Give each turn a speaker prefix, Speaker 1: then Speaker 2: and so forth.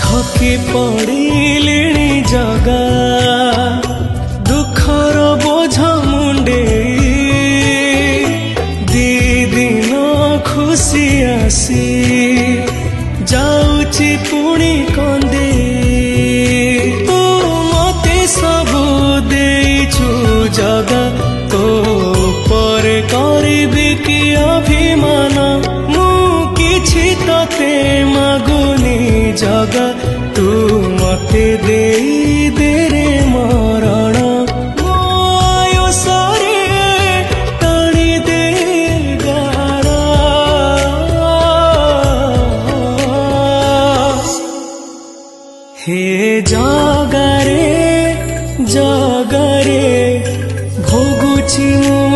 Speaker 1: थकी पड़िलिणी जगा दुखर बोझ मुंडे दी दिन खुशी आसी जाऊची पुणी कंदे तू मते सबू देइछु जगा तो पर करिबी कि अभिमान मु किछि तते मागुनी जगा तू मते देई दे रे मरण मो आयुषरे टाणी दे गाड़ा हे जगारे जगारे भोगुछि मु